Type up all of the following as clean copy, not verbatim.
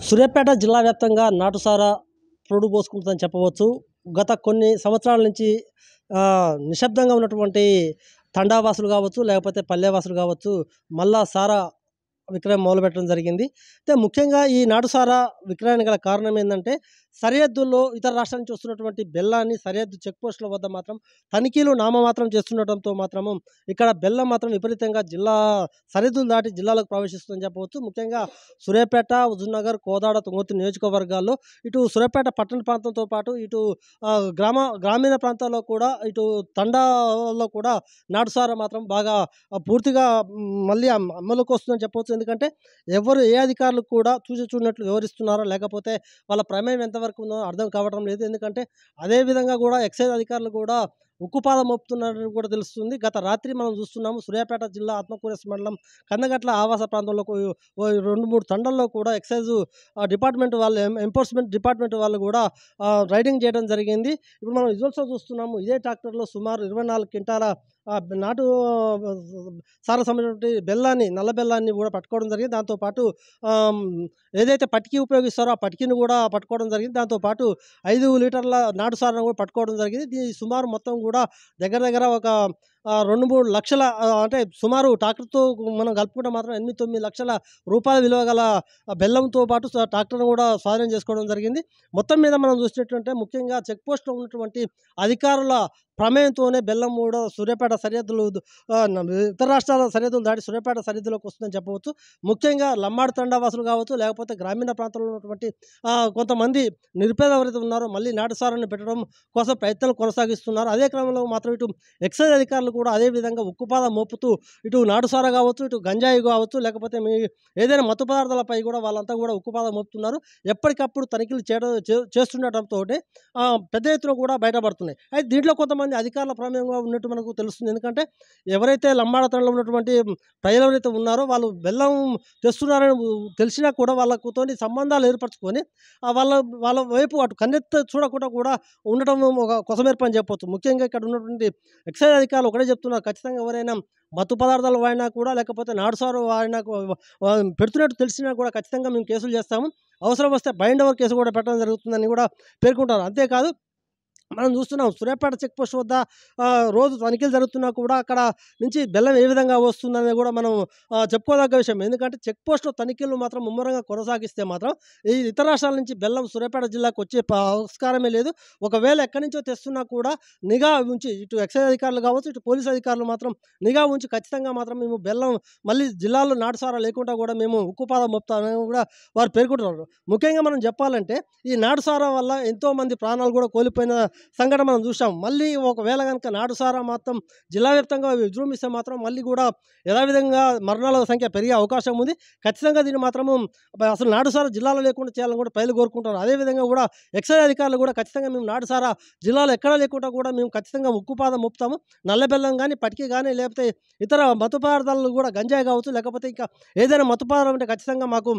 సూర్యాపేట జిల్లా వ్యాప్తంగా నాటుసారా పురుడు పోసుకుంటుందని చెప్పవచ్చు. గత కొన్ని సంవత్సరాల నుంచి నిశ్శబ్దంగా ఉన్నటువంటి తండావాసులు కావచ్చు, లేకపోతే పల్లెవాసులు కావచ్చు, మళ్ళా సారా విక్రయం మొదలుపెట్టడం జరిగింది. అయితే ముఖ్యంగా ఈ నాటుసారా విక్రయానికి గల కారణం ఏందంటే, సరిహద్దుల్లో ఇతర రాష్ట్రాల నుంచి వస్తున్నటువంటి బెల్లాన్ని సరిహద్దు చెక్ పోస్టుల వద్ద మాత్రం తనిఖీలు నామమాత్రం చేస్తుండటంతో మాత్రము ఇక్కడ బెల్లం మాత్రం విపరీతంగా సరిహద్దులు దాటి జిల్లాలకు ప్రవేశిస్తుందని చెప్పవచ్చు. ముఖ్యంగా సూర్యాపేట, హుజూర్‌నగర్, కోదాడ, తుంగతుర్తి నియోజకవర్గాల్లో ఇటు సూర్యాపేట పట్టణ ప్రాంతంతో పాటు ఇటు గ్రామీణ ప్రాంతాల్లో కూడా ఇటు తండాల్లో కూడా నాటుసారా మాత్రం బాగా పూర్తిగా మళ్ళీ అమలుకి వస్తుందని చెప్పవచ్చు. ఎందుకంటే ఎవరు ఏ అధికారులు కూడా చూసి చూడనట్లు వివరిస్తున్నారో, లేకపోతే వాళ్ళ ప్రమేయం ఎంతవరకు ఉందో అర్థం కావటం లేదు. ఎందుకంటే అదే విధంగా కూడా ఎక్సైజ్ అధికారులు కూడా ఉక్కుపాదం మోపుతున్నారని కూడా తెలుస్తుంది. గత రాత్రి మనం చూస్తున్నాము సూర్యాపేట జిల్లా ఆత్మకూరేస్ మండలం కందగట్ల ఆవాస ప్రాంతంలో ఓ 2, 3 తండల్లో కూడా ఎక్సైజ్ డిపార్ట్మెంట్ వాళ్ళు ఎన్ఫోర్స్మెంట్ డిపార్ట్మెంట్ వాళ్ళు కూడా రైడింగ్ చేయడం జరిగింది. ఇప్పుడు మనం విజువల్స్‌లో చూస్తున్నాము. ఇదే ట్రాక్టర్‌లో సుమారు 24 క్వింటాల నాటు సారా సంబంధించినటువంటి బెల్లాన్ని, నల్ల బెల్లాన్ని కూడా పట్టుకోవడం జరిగింది. దాంతోపాటు ఆహ్, ఏదైతే పటికి ఉపయోగిస్తారో ఆ పటికిని కూడా పట్టుకోవడం జరిగింది. దాంతోపాటు 5 లీటర్ల నాటు సారాను కూడా పట్టుకోవడం జరిగింది. సుమారు మొత్తం కూడా దగ్గర దగ్గర ఒక 2, 3 లక్షల అంటే సుమారు ట్రాక్టర్‌తో మనం కలుపుకుంటే మాత్రం 8, 9 లక్షల రూపాయల విలువ గల బెల్లంతో పాటు ట్రాక్టర్‌ను కూడా స్వాధీనం చేసుకోవడం జరిగింది. మొత్తం మీద మనం చూసినట్టుంటే ముఖ్యంగా చెక్ పోస్ట్‌లో ఉన్నటువంటి అధికారుల ప్రమేయంతోనే బెల్లం కూడా సూర్యాపేట సరిహద్దులు ఇతర రాష్ట్రాల సరిహద్దులు దాటి సూర్యాపేట సరిహద్దులోకి వస్తుందని చెప్పవచ్చు. ముఖ్యంగా లంబాడి తండావాసులు కావచ్చు, లేకపోతే గ్రామీణ ప్రాంతాల్లో ఉన్నటువంటి కొంతమంది నిరుపేద ఎవరైతే ఉన్నారో మళ్ళీ నాటుసారాన్ని పెట్టడం కోసం ప్రయత్నాలు కొనసాగిస్తున్నారు. అదే క్రమంలో మాత్రం ఇటు ఎక్సైజ్ అధికారులు కూడా అదే విధంగా ఉక్కుపాదం మోపుతూ ఇటు నాటుసారా కావచ్చు, ఇటు గంజాయి కావచ్చు, లేకపోతే ఏదైనా మత్తు పదార్థాలపై కూడా వాళ్ళంతా కూడా ఉక్కుపాదం మోపుతున్నారు. ఎప్పటికప్పుడు తనిఖీలు చేస్తుండటంతోటి పెద్ద ఎత్తున కూడా బయటపడుతున్నాయి. అయితే దీంట్లో కొంతమంది అధికారుల ప్రమేయంగా ఉన్నట్టు మనకు తెలుస్తుంది. ఎందుకంటే ఎవరైతే లంబాడతండలో ఉన్నటువంటి ప్రజలు ఎవరైతే ఉన్నారో వాళ్ళు బెల్లం తెస్తున్నారని తెలిసినా కూడా వాళ్ళతోని సంబంధాలు ఏర్పరచుకొని వాళ్ళ వాళ్ళ వైపు అటు కన్నెత్తి చూడకుండా కూడా ఉండటం ఒక కొసమెరుపు అని చెప్పొచ్చు. ముఖ్యంగా ఇక్కడ ఉన్నటువంటి ఎక్సైజ్ అధికారులు ఒకటే చెప్తున్నారు. ఖచ్చితంగా ఎవరైనా మత్తు పదార్థాలు వాడినా కూడా, లేకపోతే నాటుసారు వాడినా పెడుతున్నట్టు తెలిసినా కూడా ఖచ్చితంగా మేము కేసులు చేస్తాము. అవసరం వస్తే బైండ్ ఓవర్ కేసు కూడా పెట్టడం జరుగుతుందని కూడా పేర్కొంటారు. అంతేకాదు మనం చూస్తున్నాం సూర్యాపేట చెక్ పోస్ట్ వద్ద రోజు తనిఖీలు జరుగుతున్నా కూడా అక్కడ నుంచి బెల్లం ఏ విధంగా వస్తుందనేది కూడా మనం చెప్పుకోదగ్గ విషయం. ఎందుకంటే చెక్ పోస్ట్‌లో తనిఖీలు మాత్రం ముమ్మరంగా కొనసాగిస్తే మాత్రం ఈ ఇతర రాష్ట్రాల నుంచి బెల్లం సూర్యాపేట జిల్లాకు వచ్చే ఆస్కారమే లేదు. ఒకవేళ ఎక్కడి నుంచో తెస్తున్నా కూడా నిఘా ఉంచి ఇటు ఎక్సైజ్ అధికారులు కావచ్చు, ఇటు పోలీసు అధికారులు మాత్రం నిఘా ఉంచి ఖచ్చితంగా మాత్రం మేము బెల్లం మళ్ళీ జిల్లాలో నాటుసారా లేకుండా కూడా మేము ఉక్కుపాదం మోపుతామని కూడా వారు పేర్కొంటున్నారు. ముఖ్యంగా మనం చెప్పాలంటే ఈ నాటుసారా వల్ల ఎంతోమంది ప్రాణాలు కూడా కోల్పోయిన సంఘటన మనం చూసాం. మళ్ళీ ఒకవేళ గనుక నాటుసారా మాత్రం జిల్లా వ్యాప్తంగా విజృంభిస్తే మాత్రం మళ్ళీ కూడా యథావిధంగా మరణాల సంఖ్య పెరిగే అవకాశం ఉంది. ఖచ్చితంగా దీన్ని మాత్రము అసలు నాటుసారా జిల్లాలో లేకుండా చేయాలని కూడా ప్రజలు కోరుకుంటారు. అదేవిధంగా కూడా ఎక్సైజ్ అధికారులు కూడా ఖచ్చితంగా మేము నాటుసారా జిల్లాలో ఎక్కడా లేకుండా కూడా మేము ఖచ్చితంగా ఉక్కుపాదం మోపుతాము. నల్ల బెల్లం కానీ, పటికి కానీ, లేకపోతే ఇతర మత్తు పదార్థాలు కూడా గంజాయి కావచ్చు, లేకపోతే ఇంకా ఏదైనా మత్తు పదార్థం ఉంటే ఖచ్చితంగా మాకు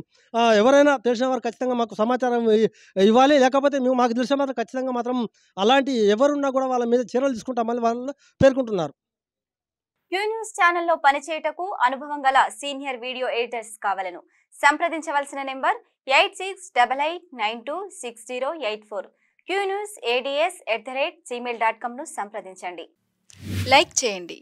ఎవరైనా తెలిసిన వారు ఖచ్చితంగా మాకు సమాచారం ఇవ్వాలి. లేకపోతే మాకు తెలిసిన మాత్రం ఖచ్చితంగా మాత్రం అలాంటి ఎవరున్నా కూడా వాళ్ళ మీద చర్యలు తీసుకుంటామని వాళ్ళు పేర్కొంటున్నారు. క్యూ న్యూస్ ఛానల్లో పనిచేయటకు అనుభవం గల సీనియర్ వీడియో ఎడిటర్స్ కావాలను సంప్రదించవలసిన నెంబర్ 8688926084. qnewsads@gmail.com ను సంప్రదించండి. లైక్ చేయండి.